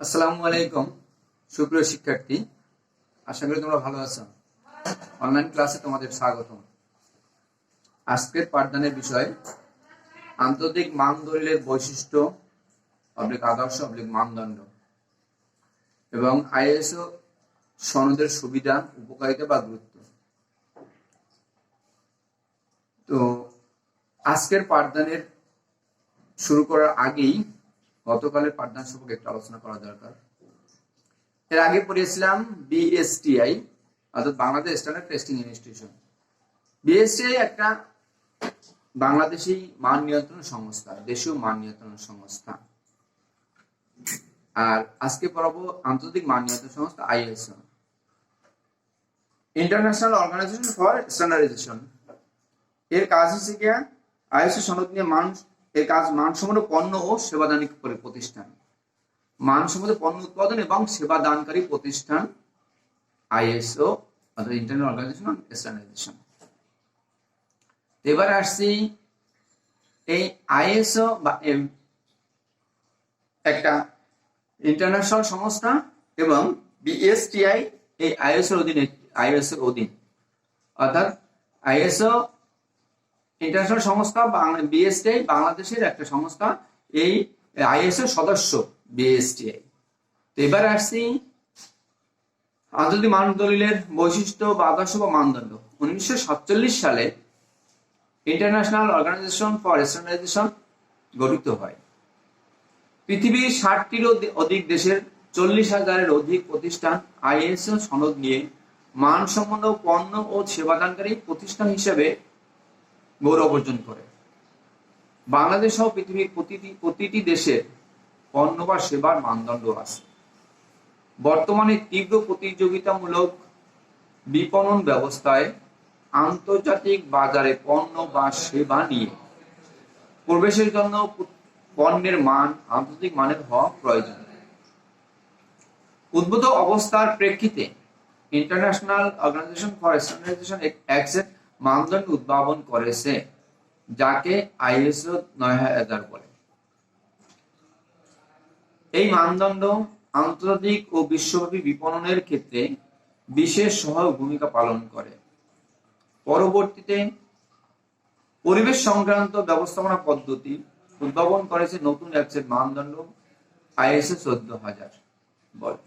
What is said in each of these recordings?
আসসালামু আলাইকুম সুপ্রিয় শিক্ষার্থী, আশা করি তোমরা ভালো আছো। অনলাইন ক্লাসে তোমাদের স্বাগতম। আজকের পাঠদানের বিষয় আন্তর্জাতিক মান দলিলের বৈশিষ্ট্য আদর্শ মানদণ্ড এবং আইএসও সনদের সুবিধা, উপকারিতা বা গুরুত্ব। তো আজকের পাঠদানের শুরু করার আগেই গতকালের পাঠদান সম্পর্কে একটু আলোচনা করা দরকার। এর আগে পড়িয়েছিলাম বিএসটিআই, অর্থাৎ Bangladesh standard testing institution. BSTI একটা বাংলাদেশি মান নিয়ন্ত্রণ সংস্থা, দেশীয় মান নিয়ন্ত্রণ সংস্থা। আর আজকে পড়াবো আন্তর্জাতিক মান নিয়ন্ত্রণ সংস্থা ISO, international organisation for standardisation. এর কাজ হচ্ছে কি, আইএসও সনদ নিয়ে এর কাজ মানসম্পন্ন পণ্য ও সেবাদানী প্রতিষ্ঠান, মানসম্মত পণ্য উৎপাদন এবং সেবা দানকারী প্রতিষ্ঠান আইএসও, অর্থাৎ ইন্টারন্যাশনাল অর্গানাইজেশন অন স্ট্যান্ডার্ডাইজেশন। এবার আসছি, এই আইএসও বা একটা ইন্টারন্যাশনাল সংস্থা এবং বিএসটিআই এই আইএসওর অধীন, অর্থাৎ আইএসও ইন্টারন্যাশনাল সংস্থা, বিএসটিআই বাংলাদেশের একটা সংস্থা, এই আইএসও সদস্য বিএসটিআই। তো এবার আসছি আন্তর্জাতিক মান দলিলের বৈশিষ্ট্য বা আদর্শ বা মানদণ্ড। 1947 সালে ইন্টারন্যাশনাল অর্গানাইজেশন ফর স্ট্যান্ডার্ডাইজেশন গঠিত হয়। পৃথিবীর 60টিরও অধিক দেশের 40,000-এর অধিক প্রতিষ্ঠান আইএসও সনদ নিয়ে মানসম্পন্ন পণ্য ও সেবাদানকারী প্রতিষ্ঠান হিসেবে গৌরব অর্জন করে। বাংলাদেশ সহ পৃথিবীর প্রতিটি দেশের পণ্য বা সেবার মানদণ্ড আছে। বর্তমানে তীব্র প্রতিযোগিতামূলক বিপণন ব্যবস্থায় আন্তর্জাতিক বাজারে পণ্য বা সেবা নিয়ে প্রবেশের জন্য পণ্যের মান আন্তর্জাতিক মানের হওয়া প্রয়োজন। উদ্ভূত অবস্থার প্রেক্ষিতে ইন্টারন্যাশনাল অর্গানাইজেশন ফর স্ট্যান্ডার্ডাইজেশন এক মানদণ্ড উদ্ভাবন করেছে, যাকে আইএসও 9000 বলে। এই মানদণ্ড আন্তর্জাতিক ও বিশ্বব্যাপী বিপণনের ক্ষেত্রে বিশেষ সহায়ক ভূমিকা পালন করে। পরবর্তীতে পরিবেশ সংক্রান্ত ব্যবস্থাপনা পদ্ধতি উদ্ভাবন করেছে নতুন এক সেট মানদণ্ড, আইএসও 14000 বলে।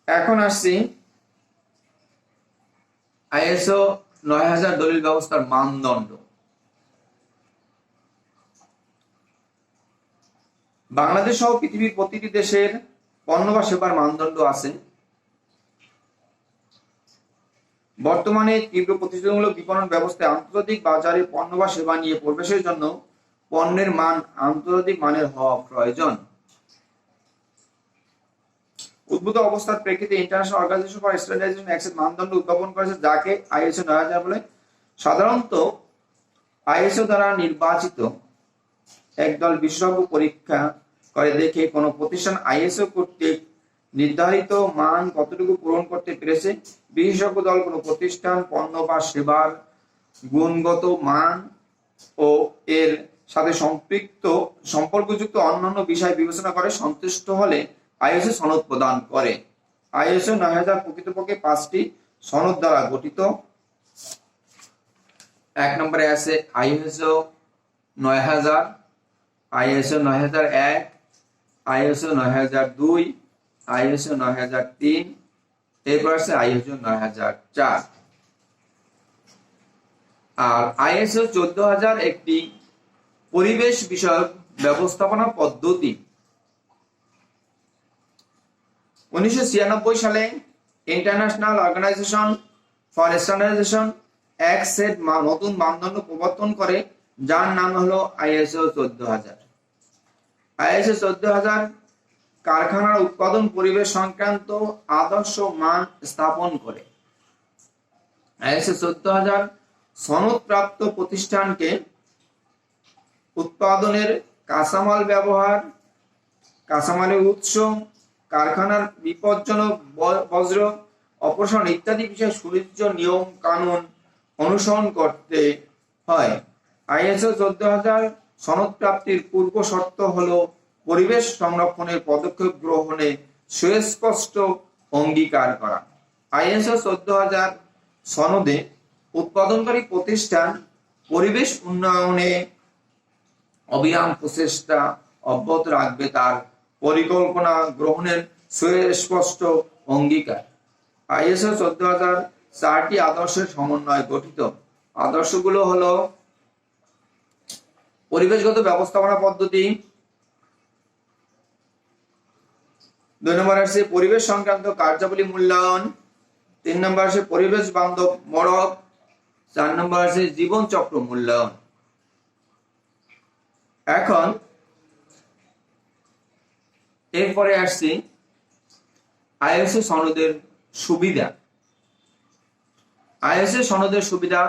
এখন আসছি আইএসও 9000 দলিল ব্যবস্থার মানদণ্ড। বাংলাদেশ সহ পৃথিবীর প্রতিটি দেশের পণ্য বা সেবার মানদণ্ড আছে। বর্তমানে তীব্র প্রতিযোগিতামূলক বিপণন ব্যবস্থায় আন্তর্জাতিক বাজারে পণ্য বা সেবা নিয়ে প্রবেশের জন্য পণ্যের মান আন্তর্জাতিক মানের হওয়া প্রয়োজন। উদ্ভূত অবস্থার প্রেক্ষিতে ইন্টারন্যাশনাল অর্গানাইজেশন ফর স্ট্যান্ডার্ডাইজেশন এক সেট মানদণ্ড উদ্ভাবন করেছে, যাকে আইএসও 9000 বলে। সাধারণত আইএসও দ্বারা নির্বাচিত একদল বিশেষজ্ঞ পরীক্ষা করে দেখে কোন প্রতিষ্ঠান আইএসও কর্তৃক নির্ধারিত মান কতটুকু পূরণ করতে পেরেছে। বিশেষজ্ঞ দল কোন প্রতিষ্ঠান পণ্য বা সেবার গুণগত মান ও এর সাথে সম্পর্কযুক্ত অন্যান্য বিষয় বিবেচনা করে সন্তুষ্ট হলে আইএসও সনদ প্রদান করে। আইএসও 9000 প্রকৃতপক্ষে 5টি সনদ দ্বারা গঠিত। এক নম্বরে আছে আইএসও 9000, আইএসও 9001, আইএসও 9002, আইএসও 9003, এরপর আছে আইএসও 9004। আর আইএসও 14000 একটি পরিবেশ বিষয়ক ব্যবস্থাপনা পদ্ধতি। 1996 সালে ইন্টারন্যাশনাল অর্গানাইজেশন ফর স্ট্যান্ডার্ডাইজেশন এক সেট নতুন মানদণ্ড প্রবর্তন করে, যার নাম হলো আইএসও 14000। আইএসও 14000 কারখানার উৎপাদন পরিবেশ সংক্রান্ত আদর্শ মান স্থাপন করে। আইএসও 14000 সনদপ্রাপ্ত প্রতিষ্ঠানকে উৎপাদনের কাঁচামাল ব্যবহার, কাঁচামালের উৎস, কারখানার বিপজ্জনক বজ্র অপসারণ ইত্যাদি বিষয়ে সুনির্দিষ্ট নিয়ম কানুন অনুসরণ করতে হয়। আইএসও 14000 সনদ প্রাপ্তির পূর্ব শর্ত হলো পরিবেশ সংরক্ষণের পদক্ষেপ গ্রহণে সুস্পষ্ট অঙ্গীকার করা। আইএসও 14000 সনদে উৎপাদনকারী প্রতিষ্ঠান পরিবেশ উন্নয়নে অবিরাম প্রচেষ্টা অব্যাহত রাখবে তার পরিকল্পনা গ্রহণের সুস্পষ্ট অঙ্গীকার। আইএসও 14000 4টি আদর্শের সমন্বয়ে গঠিত। আদর্শগুলো হলো পরিবেশগত ব্যবস্থাপনা পদ্ধতি, 2 নম্বর আছে পরিবেশ সংক্রান্ত কার্যাবলী মূল্যায়ন, 3 নম্বর আছে পরিবেশ বান্ধব মড়ক, 4 নম্বর আছে জীবন চক্র মূল্যায়ন। এখন এরপরে আসছি আইএসও সনদের সুবিধা। আইএসও সনদের সুবিধা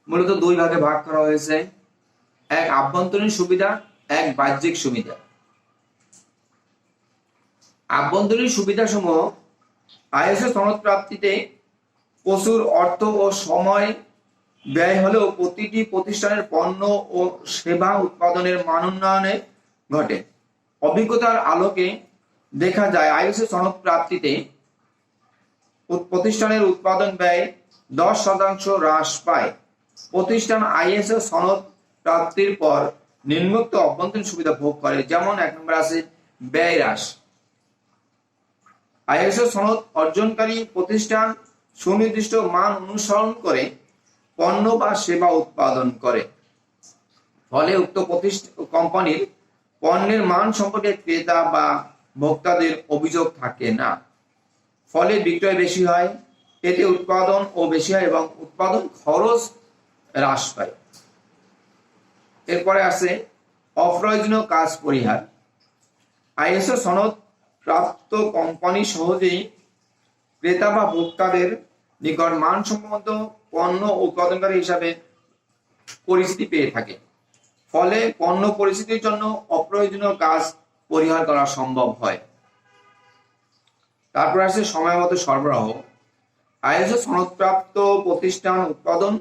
মূলত 2 ভাগে ভাগ করা হয়েছে, এক আভ্যন্তরীণ সুবিধা, এক বাহ্যিক সুবিধা। আভ্যন্তরীণ সুবিধাসমূহ আইএসও সনদ প্রাপ্তিতে প্রচুর অর্থ ও সময় ব্যয় হলেও প্রতিটি প্রতিষ্ঠানের পণ্য ও সেবা উৎপাদনের মান উন্নয়নে ঘটে। অভিজ্ঞতার আলোকে দেখা যায় আইএসও সনদ প্রাপ্তিতে প্রতিষ্ঠানের উৎপাদন ব্যয় 10% হ্রাস পায়। প্রতিষ্ঠান আইএসও সনদ প্রাপ্তির পর নিম্নোক্ত অভ্যন্তরীণ সুবিধা ভোগ করে, যেমন 1 নম্বর আছে ব্যয় হ্রাস। আইএসও সনদ অর্জনকারী প্রতিষ্ঠান সুনির্দিষ্ট মান অনুসরণ করে পণ্য বা সেবা উৎপাদন করে, ফলে উক্ত কোম্পানির পণ্যের মান সম্পর্কে ক্রেতা বা ভোক্তাদের অভিযোগ থাকে না, ফলে বিক্রয় বেশি হয়, এতে উৎপাদন ও বেশি হয় এবং উৎপাদন খরচ হ্রাস পায়। এরপরে আছে অপ্রয়োজনীয় কাজ পরিহার। আইএসও সনদ প্রাপ্ত কোম্পানি সহজেই ক্রেতা বা ভোক্তাদের নিকট মানসম্মত পণ্য উৎপাদনকারী হিসাবে পরিচিতি পেয়ে থাকে, ফলে পণ্য পরিচিতির জন্য অপ্রয়োজনীয় কাজ পরিহার করা সম্ভব হয়। তারপর আছে সময়মতো সরবরাহ। আইএসও সনদপ্রাপ্ত প্রতিষ্ঠান উৎপাদন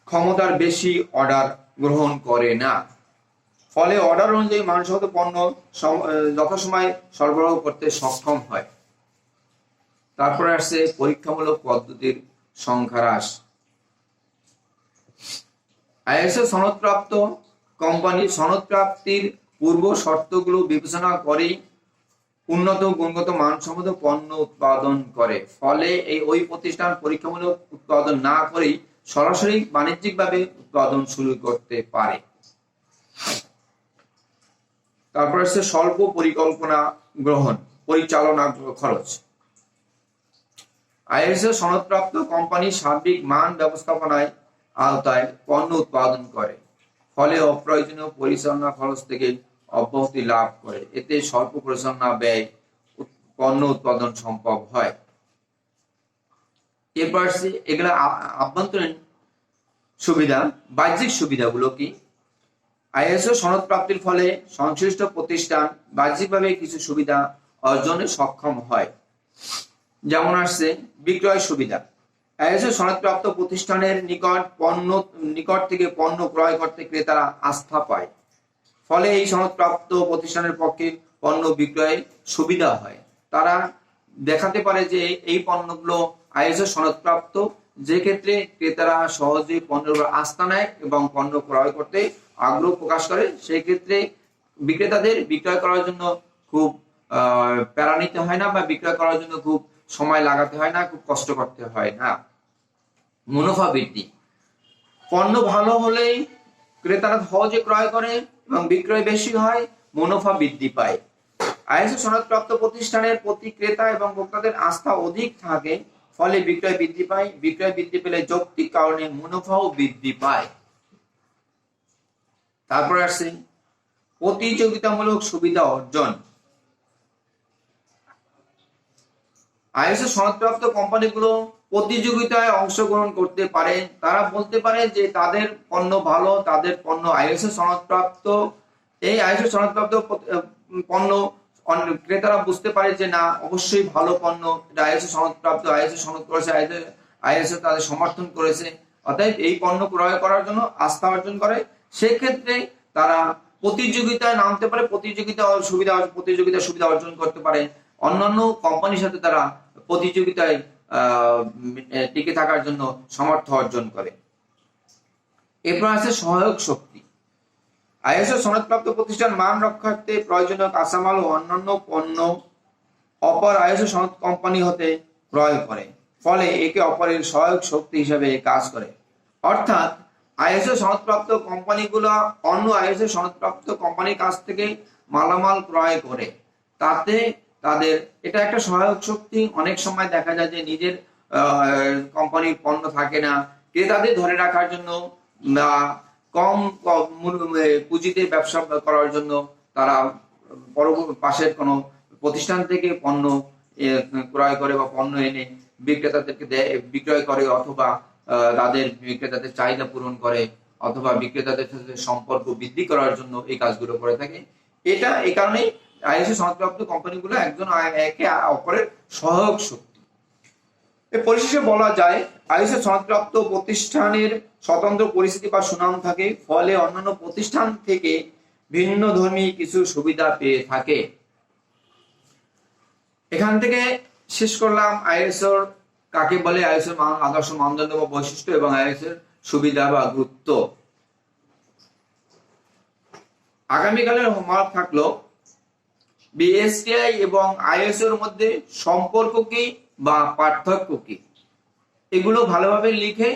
ক্ষমতার বেশি অর্ডার গ্রহণ করে না, ফলে অর্ডার অনুযায়ী মানসম্মত পণ্য যথাসময়ে সরবরাহ করতে সক্ষম হয়। তারপরে আসছে পরীক্ষামূলক পদ্ধতির সংখ্যা হ্রাস। আইএসও সনদপ্রাপ্ত কোম্পানি সনদ প্রাপ্তির পূর্ব শর্তগুলো বিবেচনা করে উন্নত গুণগত মানসম্মত পণ্য উৎপাদন করে, ফলে ওই প্রতিষ্ঠান পরীক্ষামূলক উৎপাদন না করেই সরাসরি বাণিজ্যিকভাবে উৎপাদন শুরু করতে পারে। তারপর আছে স্বল্প পরিকল্পনা গ্রহণ, পরিচালনা খরচ। আইএসও সনদপ্রাপ্ত কোম্পানি সার্বিক মান ব্যবস্থাপনায় আওতায় পণ্য উৎপাদন করে, ফলে অপ্রয়োজনীয় পরিচালনা খরচ থেকে অব্যাহতি লাভ করে, এতে স্বল্প পরিচালনা ব্যয় পণ্য উৎপাদন সম্ভব হয়। এরপর এগুলা আভ্যন্তরীণ সুবিধা। বাহ্যিক সুবিধাগুলো কি? আইএসও সনদ প্রাপ্তির ফলে সংশ্লিষ্ট প্রতিষ্ঠান বাহ্যিকভাবে কিছু সুবিধা অর্জনে সক্ষম হয়, যেমন আসছে বিক্রয় সুবিধা। আইএসও সনদপ্রাপ্ত প্রতিষ্ঠানের নিকট থেকে পণ্য ক্রয় করতে ক্রেতারা আস্থা পায়, ফলে এই সনদপ্রাপ্ত প্রতিষ্ঠানের পক্ষে পণ্য বিক্রয়ে সুবিধা হয়। তারা দেখাতে পারে যে এই পণ্যগুলো আইএসও সনদপ্রাপ্ত, যে ক্ষেত্রে ক্রেতারা সহজে পণ্যের উপর আস্থা নেয় এবং পণ্য ক্রয় করতে আগ্রহ প্রকাশ করে। সেই ক্ষেত্রে বিক্রেতাদের বিক্রয় করার জন্য খুব প্যারা নিতে হয় না, বা বিক্রয় করার জন্য খুব সময় লাগাতে হয় না, খুব কষ্ট করতে হয় না। মুনাফা বৃদ্ধি। পণ্য ভালো হলেই ক্রেতারা সহজে ক্রয় করে এবং বিক্রয় বেশি হয়, মুনাফা বৃদ্ধি পায়। আইএসও সনদপ্রাপ্ত প্রতিষ্ঠানের প্রতি ক্রেতা এবং ভোক্তাদের আস্থা অধিক থাকে, ফলে বিক্রয় বৃদ্ধি পায়। বিক্রয় বৃদ্ধি পেলে যৌক্তিক কারণে মুনাফাও বৃদ্ধি পায়। তারপর আসছে প্রতিযোগিতামূলক সুবিধা অর্জন। আইএসও সনদপ্রাপ্ত কোম্পানিগুলো প্রতিযোগিতায় অংশগ্রহণ করতে পারে। তারা বলতে পারে যে তাদের পণ্য ভালো, তাদের পণ্য আইএসও সনদপ্রাপ্ত। এই আইএসও সনদপ্রাপ্ত পণ্য ক্রেতারা বুঝতে পারে যে না, অবশ্যই ভালো পণ্য, এটা আইএসও সনদপ্রাপ্ত, আইএসও সনদ করেছে, আইএসও তাদের সমর্থন করেছে, অতএব এই পণ্য ক্রয় করার জন্য আস্থা অর্জন করে। সেক্ষেত্রে তারা প্রতিযোগিতায় নামতে পারে, প্রতিযোগিতার সুবিধা অর্জন করতে পারে, অন্যান্য কোম্পানির সাথে তারা প্রতিযোগিতায় টিকে থাকার জন্য সামর্থ্য অর্জন করে। এরপর আছে সহায়ক শক্তি। আইএসও সনদপ্রাপ্ত প্রতিষ্ঠান মান রক্ষার্থে প্রয়োজনীয় কাঁচামাল ও অন্যান্য পণ্য অপর আইএসও সনদ কোম্পানি হতে ক্রয় করে, ফলে একে অপরের সহায়ক শক্তি হিসেবে কাজ করে। অর্থাৎ আইএসও সনদপ্রাপ্ত কোম্পানিগুলো অন্য আইএসও সনদপ্রাপ্ত কোম্পানির কাছ থেকে মালামাল ক্রয় করে, তাতে তাদের এটা একটা সহায়ক শক্তি। অনেক সময় দেখা যায় যে নিজের কোম্পানির পণ্য থাকে না, ক্রেতাদের ধরে রাখার জন্য কম পুঁজিতে ব্যবসা করার জন্য তারা পাশের কোনো প্রতিষ্ঠান থেকে পণ্য ক্রয় করে বা পণ্য এনে বিক্রেতাদেরকে বিক্রয় করে, অথবা তাদের বিক্রেতাদের চাহিদা পূরণ করে, অথবা বিক্রেতাদের সাথে সম্পর্ক বৃদ্ধি করার জন্য এই কাজগুলো করে থাকে। এটা এই কারণেই আইএসও সনদপ্রাপ্ত কোম্পানিগুলো একজন একে অপরের সহায়ক শক্তি। পরিশেষে বলা যায় আইএসও সনদপ্রাপ্ত প্রতিষ্ঠানের স্বতন্ত্র পরিস্থিতি বা সুনাম থাকে, ফলে অন্যান্য প্রতিষ্ঠান থেকে ভিন্ন ধর্মী কিছু সুবিধা পেয়ে থাকে। এখান থেকে শেষ করলাম আইএসওর কাকে বলে, আইএসওর আদর্শ মানদণ্ড বা বৈশিষ্ট্য এবং আইএসওর সুবিধা বা গুরুত্ব। আগামীকালের হোমওয়ার্ক থাকলো বিএসটিআই এবং আইএসওর মধ্যে সম্পর্ক কি বা পার্থক্য কি, এগুলো ভালোভাবে লিখে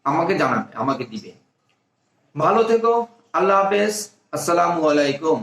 আমাকে জানাবে, আমাকে দিবে। ভালো থেকো, আল্লাহ হাফেজ, আসসালামু আলাইকুম।